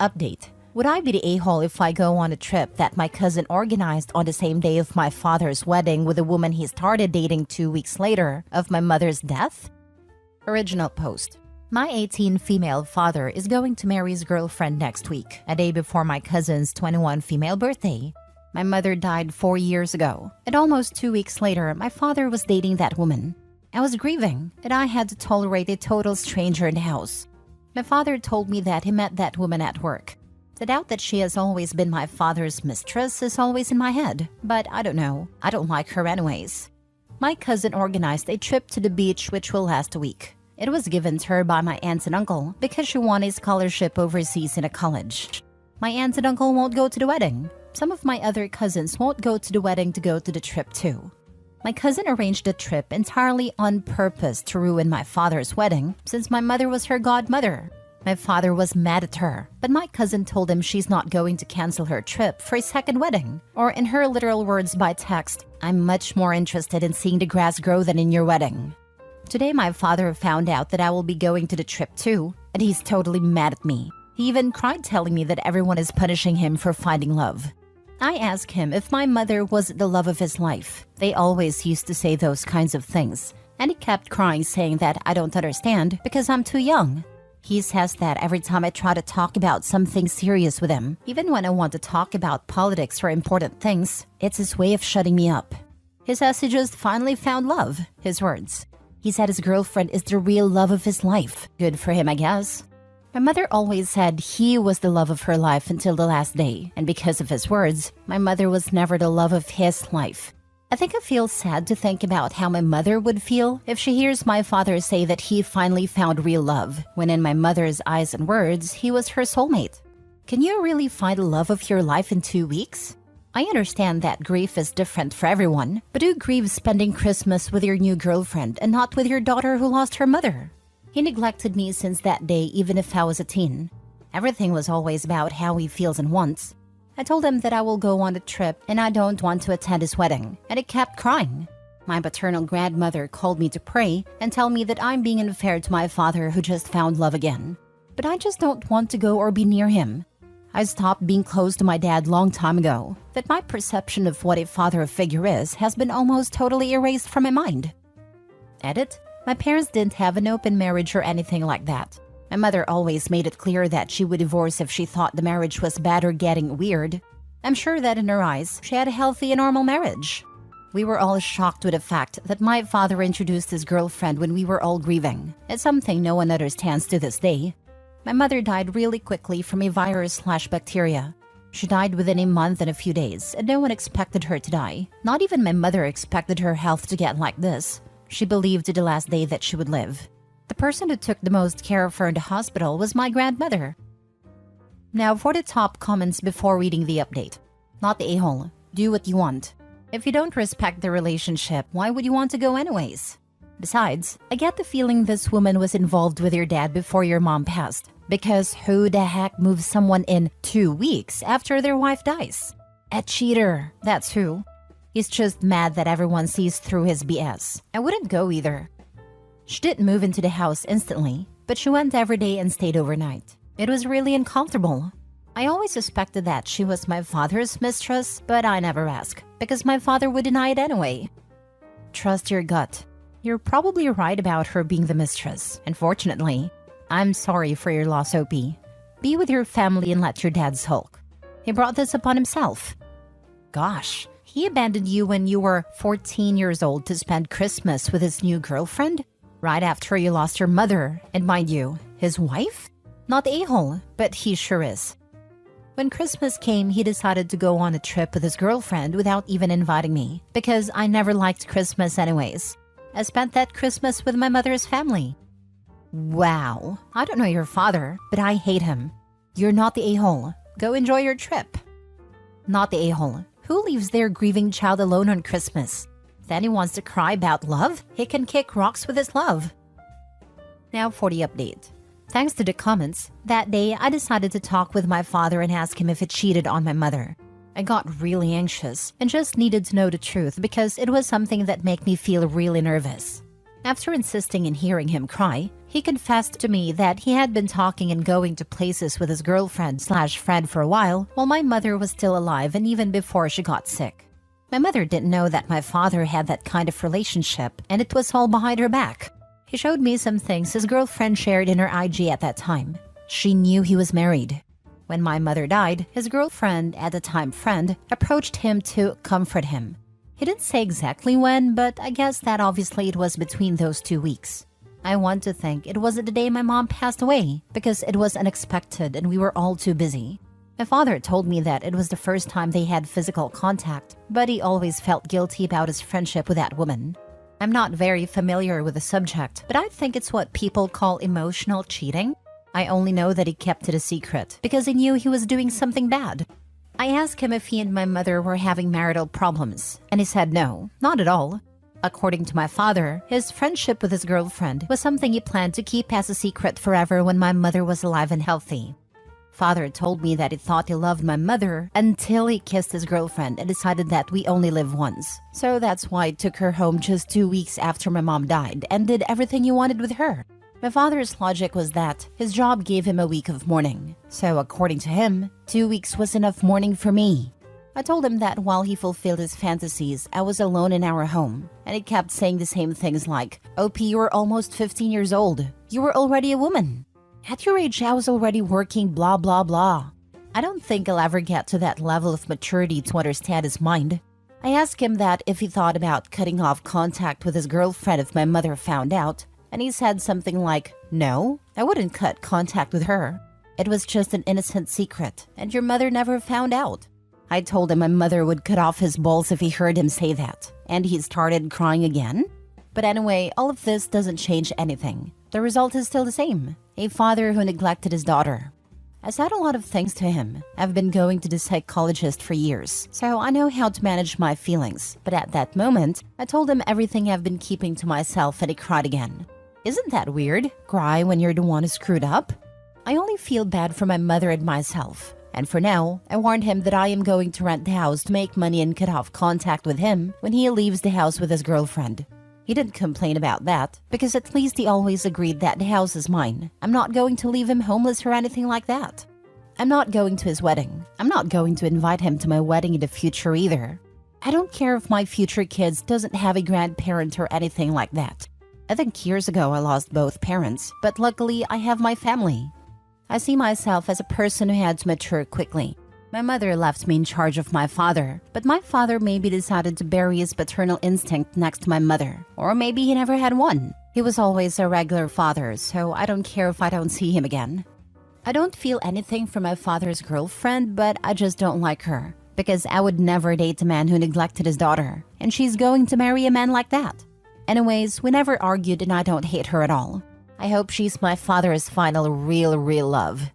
Update. Would I be the a-hole if I go on a trip that my cousin organized on the same day of my father's wedding with a woman he started dating 2 weeks later of my mother's death? Original post. My 18 female father is going to marry his girlfriend next week, a day before my cousin's 21 female birthday. My mother died 4 years ago, and almost 2 weeks later, my father was dating that woman. I was grieving, and I had to tolerate a total stranger in the house. My father told me that he met that woman at work. The doubt that she has always been my father's mistress is always in my head, but I don't know. I don't like her anyways. My cousin organized a trip to the beach which will last a week. It was given to her by my aunt and uncle because she won a scholarship overseas in a college. My aunt and uncle won't go to the wedding. Some of my other cousins won't go to the wedding to go to the trip too. My cousin arranged the trip entirely on purpose to ruin my father's wedding since my mother was her godmother. My father was mad at her, but my cousin told him she's not going to cancel her trip for a second wedding. Or in her literal words by text, "I'm much more interested in seeing the grass grow than in your wedding." Today my father found out that I will be going to the trip too, and he's totally mad at me. He even cried telling me that everyone is punishing him for finding love. I asked him if my mother was the love of his life. They always used to say those kinds of things, and he kept crying saying that I don't understand because I'm too young. He says that every time I try to talk about something serious with him, even when I want to talk about politics or important things, it's his way of shutting me up. He says he just finally found love, his words. He said his girlfriend is the real love of his life. Good for him, I guess. My mother always said he was the love of her life until the last day, and because of his words, my mother was never the love of his life. I think I feel sad to think about how my mother would feel if she hears my father say that he finally found real love, when in my mother's eyes and words, he was her soulmate. Can you really find the love of your life in 2 weeks? I understand that grief is different for everyone, but who grieves spending Christmas with your new girlfriend and not with your daughter who lost her mother? He neglected me since that day even if I was a teen. Everything was always about how he feels and wants. I told him that I will go on a trip and I don't want to attend his wedding, and he kept crying. My paternal grandmother called me to pray and tell me that I'm being unfair to my father who just found love again. But I just don't want to go or be near him. I stopped being close to my dad long time ago, that my perception of what a father figure is has been almost totally erased from my mind. Edit. My parents didn't have an open marriage or anything like that. My mother always made it clear that she would divorce if she thought the marriage was bad or getting weird. I'm sure that in her eyes, she had a healthy and normal marriage. We were all shocked with the fact that my father introduced his girlfriend when we were all grieving. It's something no one understands to this day. My mother died really quickly from a virus/bacteria. She died within a month and a few days, and no one expected her to die. Not even my mother expected her health to get like this. She believed to the last day that she would live. The person who took the most care of her in the hospital was my grandmother. Now for the top comments before reading the update. Not the a-hole. Do what you want. If you don't respect the relationship, why would you want to go anyways? Besides, I get the feeling this woman was involved with your dad before your mom passed. Because who the heck moves someone in 2 weeks after their wife dies? A cheater, that's who. He's just mad that everyone sees through his BS. I wouldn't go either. She didn't move into the house instantly, but she went every day and stayed overnight. It was really uncomfortable. I always suspected that she was my father's mistress, but I never asked, because my father would deny it anyway. Trust your gut. You're probably right about her being the mistress, unfortunately. I'm sorry for your loss, OP. Be with your family and let your dad sulk. He brought this upon himself. Gosh. He abandoned you when you were 14 years old to spend Christmas with his new girlfriend? Right after you lost your mother, and mind you, his wife? Not the a-hole, but he sure is. When Christmas came, he decided to go on a trip with his girlfriend without even inviting me, because I never liked Christmas anyways. I spent that Christmas with my mother's family. Wow, I don't know your father, but I hate him. You're not the a-hole. Go enjoy your trip. Not the a-hole. Who leaves their grieving child alone on Christmas? Then he wants to cry about love? He can kick rocks with his love. Now for the update. Thanks to the comments, that day I decided to talk with my father and ask him if he cheated on my mother. I got really anxious and just needed to know the truth because it was something that made me feel really nervous. After insisting in hearing him cry, he confessed to me that he had been talking and going to places with his girlfriend/friend for a while my mother was still alive and even before she got sick. My mother didn't know that my father had that kind of relationship, and it was all behind her back. He showed me some things his girlfriend shared in her IG at that time. She knew he was married. When my mother died, his girlfriend, at the time friend, approached him to comfort him. He didn't say exactly when, but I guess that obviously it was between those 2 weeks. I want to think it wasn't the day my mom passed away, because it was unexpected and we were all too busy. My father told me that it was the first time they had physical contact, but he always felt guilty about his friendship with that woman. I'm not very familiar with the subject, but I think it's what people call emotional cheating. I only know that he kept it a secret because he knew he was doing something bad. I asked him if he and my mother were having marital problems, and he said no, not at all. According to my father, his friendship with his girlfriend was something he planned to keep as a secret forever when my mother was alive and healthy. Father told me that he thought he loved my mother until he kissed his girlfriend and decided that we only live once. So that's why he took her home just 2 weeks after my mom died and did everything he wanted with her. My father's logic was that his job gave him a week of mourning. So according to him, 2 weeks was enough mourning for me. I told him that while he fulfilled his fantasies, I was alone in our home. And he kept saying the same things like, "OP, you were almost 15 years old. You were already a woman. At your age, I was already working, blah, blah, blah." I don't think I'll ever get to that level of maturity to understand his mind. I asked him that if he thought about cutting off contact with his girlfriend if my mother found out, and he said something like, "No, I wouldn't cut contact with her. It was just an innocent secret, and your mother never found out." I told him my mother would cut off his balls if he heard him say that, and he started crying again. But anyway, all of this doesn't change anything. The result is still the same. A father who neglected his daughter. I said a lot of things to him. I've been going to the psychologist for years, so I know how to manage my feelings. But at that moment, I told him everything I've been keeping to myself and he cried again. Isn't that weird? Cry when you're the one who screwed up? I only feel bad for my mother and myself. And for now, I warned him that I am going to rent the house to make money and cut off contact with him when he leaves the house with his girlfriend. He didn't complain about that, because at least he always agreed that the house is mine. I'm not going to leave him homeless or anything like that. I'm not going to his wedding. I'm not going to invite him to my wedding in the future either. I don't care if my future kids doesn't have a grandparent or anything like that. I think years ago I lost both parents, but luckily I have my family. I see myself as a person who had to mature quickly. My mother left me in charge of my father, but my father maybe decided to bury his paternal instinct next to my mother. Or maybe he never had one. He was always a regular father, so I don't care if I don't see him again. I don't feel anything for my father's girlfriend, but I just don't like her. Because I would never date a man who neglected his daughter, and she's going to marry a man like that. Anyways, we never argued and I don't hate her at all. I hope she's my father's final real love.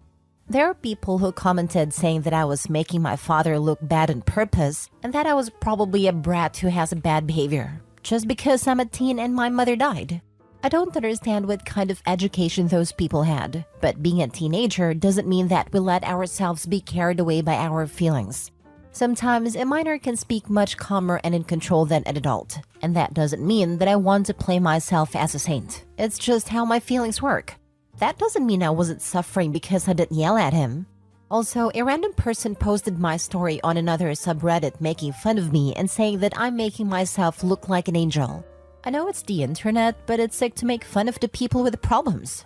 There are people who commented saying that I was making my father look bad on purpose and that I was probably a brat who has a bad behavior, just because I'm a teen and my mother died. I don't understand what kind of education those people had, but being a teenager doesn't mean that we let ourselves be carried away by our feelings. Sometimes a minor can speak much calmer and in control than an adult, and that doesn't mean that I want to play myself as a saint. It's just how my feelings work. That doesn't mean I wasn't suffering because I didn't yell at him. Also, a random person posted my story on another subreddit making fun of me and saying that I'm making myself look like an angel. I know it's the internet, but it's sick to make fun of the people with the problems.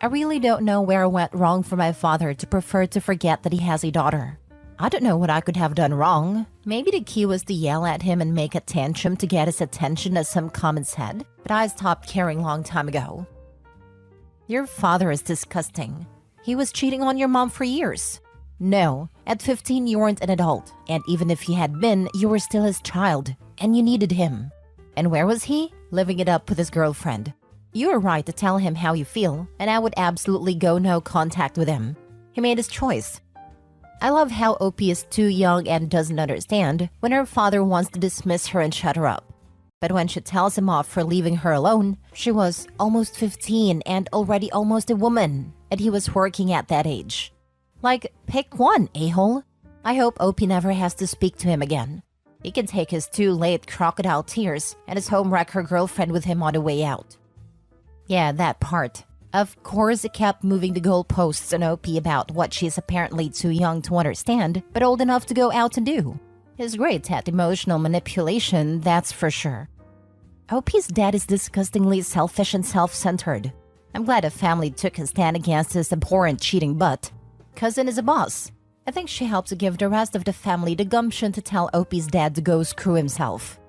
I really don't know where I went wrong for my father to prefer to forget that he has a daughter. I don't know what I could have done wrong. Maybe the key was to yell at him and make a tantrum to get his attention, as some comments said, but I stopped caring long time ago. Your father is disgusting. He was cheating on your mom for years. No, at 15 you weren't an adult, and even if he had been, you were still his child, and you needed him. And where was he? Living it up with his girlfriend. You were right to tell him how you feel, and I would absolutely go no contact with him. He made his choice. I love how OP is too young and doesn't understand when her father wants to dismiss her and shut her up. But when she tells him off for leaving her alone, she was almost 15 and already almost a woman, and he was working at that age. Like, pick one, a-hole. I hope OP never has to speak to him again. He can take his too late crocodile tears and his homewrecker girlfriend with him on the way out. Yeah, that part. Of course, he kept moving the goalposts on OP about what she's apparently too young to understand, but old enough to go out and do. He's great at emotional manipulation, that's for sure. OP's dad is disgustingly selfish and self-centered. I'm glad a family took his stand against his abhorrent cheating butt. Cousin is a boss. I think she helped to give the rest of the family the gumption to tell OP's dad to go screw himself.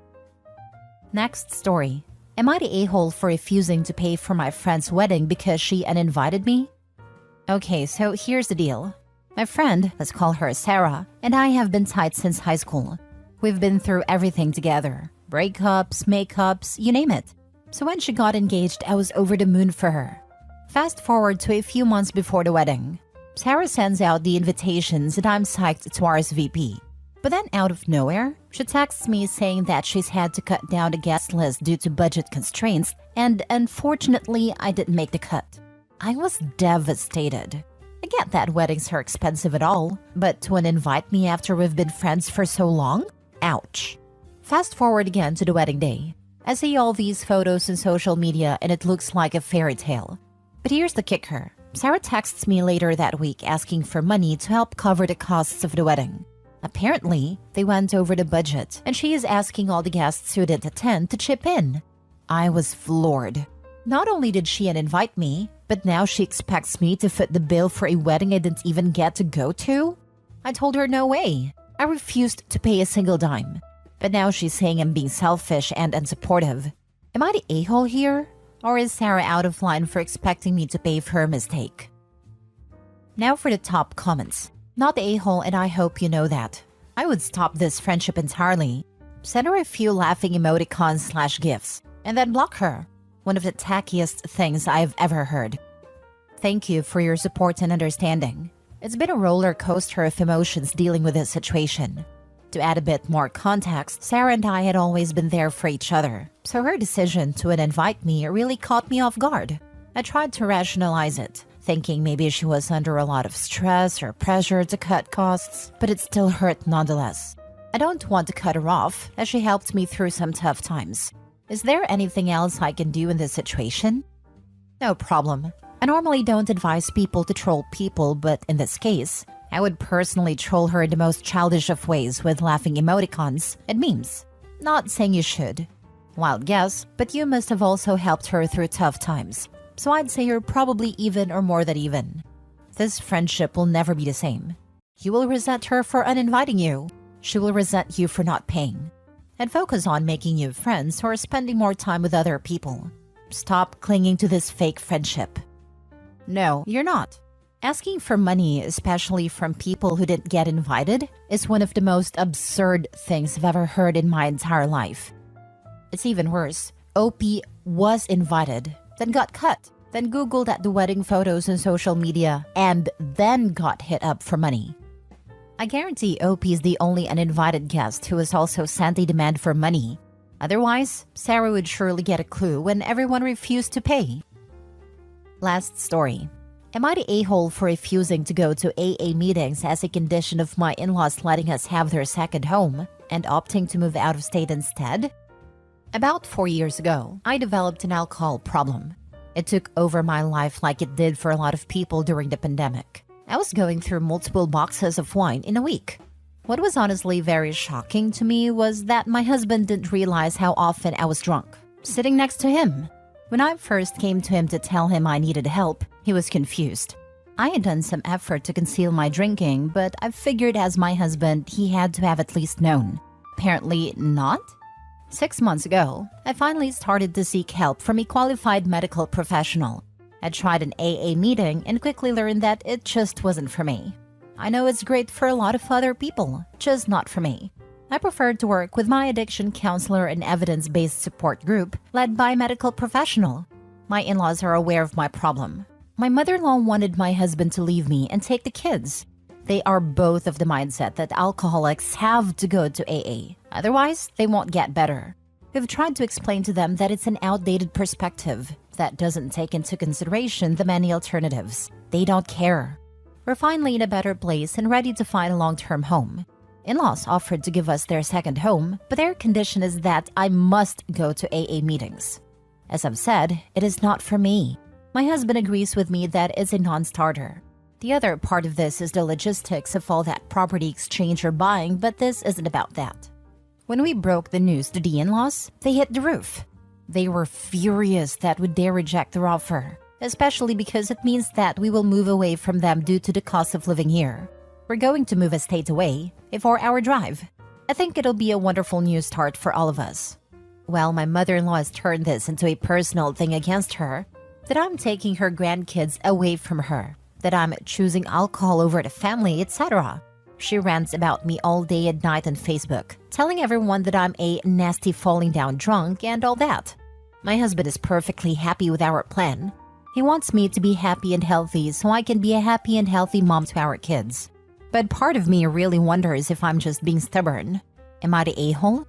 Next story. Am I the a-hole for refusing to pay for my friend's wedding because she uninvited me? Okay, so here's the deal. My friend, let's call her Sarah, and I have been tight since high school. We've been through everything together. Breakups, makeups, you name it. So when she got engaged, I was over the moon for her. Fast forward to a few months before the wedding. Sarah sends out the invitations and I'm psyched to RSVP. But then out of nowhere, she texts me saying that she's had to cut down the guest list due to budget constraints, and unfortunately, I didn't make the cut. I was devastated. I get that weddings are expensive at all, but to uninvite me after we've been friends for so long? Ouch. Fast forward again to the wedding day. I see all these photos in social media and it looks like a fairy tale. But here's the kicker. Sarah texts me later that week asking for money to help cover the costs of the wedding. Apparently, they went over the budget and she is asking all the guests who didn't attend to chip in. I was floored. Not only did she uninvite me, but now she expects me to foot the bill for a wedding I didn't even get to go to? I told her no way. I refused to pay a single dime. But now she's saying I'm being selfish and unsupportive. Am I the a-hole here? Or is Sarah out of line for expecting me to pay for her mistake? Now for the top comments. Not the a-hole, and I hope you know that. I would stop this friendship entirely. Send her a few laughing emoticons/gifs, and then block her. One of the tackiest things I've ever heard. Thank you for your support and understanding. It's been a roller coaster of emotions dealing with this situation. To add a bit more context, Sarah and I had always been there for each other, so her decision to uninvite me really caught me off guard. I tried to rationalize it, thinking maybe she was under a lot of stress or pressure to cut costs, but it still hurt nonetheless. I don't want to cut her off, as she helped me through some tough times. Is there anything else I can do in this situation? No problem. I normally don't advise people to troll people, but in this case, I would personally troll her in the most childish of ways with laughing emoticons and memes. Not saying you should. Wild guess, but you must have also helped her through tough times. So I'd say you're probably even or more than even. This friendship will never be the same. You will resent her for uninviting you. She will resent you for not paying. And focus on making new friends or spending more time with other people. Stop clinging to this fake friendship. No, you're not. Asking for money, especially from people who didn't get invited, is one of the most absurd things I've ever heard in my entire life. It's even worse. OP was invited, then got cut, then Googled at the wedding photos on social media, and then got hit up for money. I guarantee OP is the only uninvited guest who has also sent a demand for money. Otherwise, Sarah would surely get a clue when everyone refused to pay. Last story. Am I the a-hole for refusing to go to AA meetings as a condition of my in-laws letting us have their second home and opting to move out of state instead? About 4 years ago, I developed an alcohol problem. It took over my life like it did for a lot of people during the pandemic. I was going through multiple boxes of wine in a week. What was honestly very shocking to me was that my husband didn't realize how often I was drunk, sitting next to him. When I first came to him to tell him I needed help, he was confused. I had done some effort to conceal my drinking, but I figured as my husband, he had to have at least known. Apparently not. 6 months ago, I finally started to seek help from a qualified medical professional. I tried an AA meeting and quickly learned that it just wasn't for me. I know it's great for a lot of other people, just not for me. I preferred to work with my addiction counselor and evidence-based support group led by a medical professional. My in-laws are aware of my problem. My mother-in-law wanted my husband to leave me and take the kids. They are both of the mindset that alcoholics have to go to AA. Otherwise, they won't get better. We've tried to explain to them that it's an outdated perspective that doesn't take into consideration the many alternatives. They don't care. We're finally in a better place and ready to find a long-term home. In-laws offered to give us their second home, but their condition is that I must go to AA meetings. As I've said, it is not for me. My husband agrees with me that it's a non-starter. The other part of this is the logistics of all that property exchange or buying, but this isn't about that. When we broke the news to the in-laws, they hit the roof. They were furious that we dare reject their offer, especially because it means that we will move away from them due to the cost of living here. We're going to move a state away, a 4-hour drive. I think it'll be a wonderful new start for all of us. Well, my mother-in-law has turned this into a personal thing against her, that I'm taking her grandkids away from her, that I'm choosing alcohol over the family, etc. She rants about me all day and night on Facebook, telling everyone that I'm a nasty falling down drunk and all that. My husband is perfectly happy with our plan. He wants me to be happy and healthy so I can be a happy and healthy mom to our kids. But part of me really wonders if I'm just being stubborn. Am I the a-hole?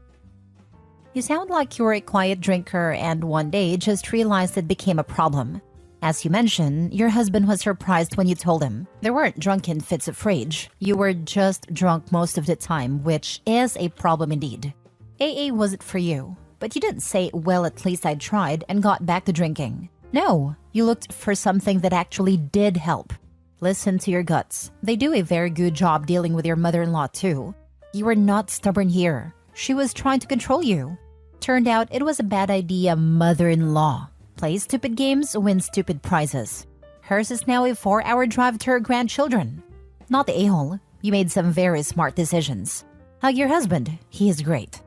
You sound like you're a quiet drinker and one day just realized it became a problem. As you mentioned, your husband was surprised when you told him. There weren't drunken fits of rage. You were just drunk most of the time, which is a problem indeed. AA wasn't for you, but you didn't say, well, at least I tried and got back to drinking. No, you looked for something that actually did help. Listen to your guts. They do a very good job dealing with your mother-in-law too. You were not stubborn here. She was trying to control you. Turned out it was a bad idea, mother-in-law. Play stupid games, win stupid prizes. Hers is now a 4-hour drive to her grandchildren. Not the a-hole. You made some very smart decisions. Hug your husband. He is great.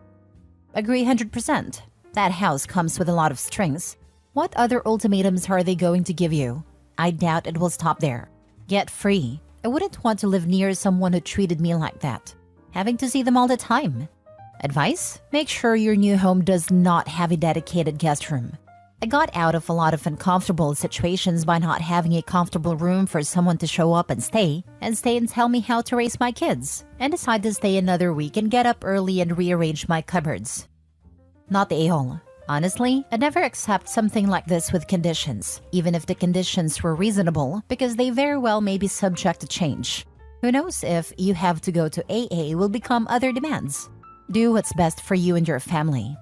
Agree 100%. That house comes with a lot of strings. What other ultimatums are they going to give you? I doubt it will stop there. Get free. I wouldn't want to live near someone who treated me like that. Having to see them all the time. Advice? Make sure your new home does not have a dedicated guest room. I got out of a lot of uncomfortable situations by not having a comfortable room for someone to show up and stay and tell me how to raise my kids, and decide to stay another week and get up early and rearrange my cupboards. Not the a-hole. Honestly, I'd never accept something like this with conditions, even if the conditions were reasonable, because they very well may be subject to change. Who knows if you have to go to AA will become other demands. Do what's best for you and your family.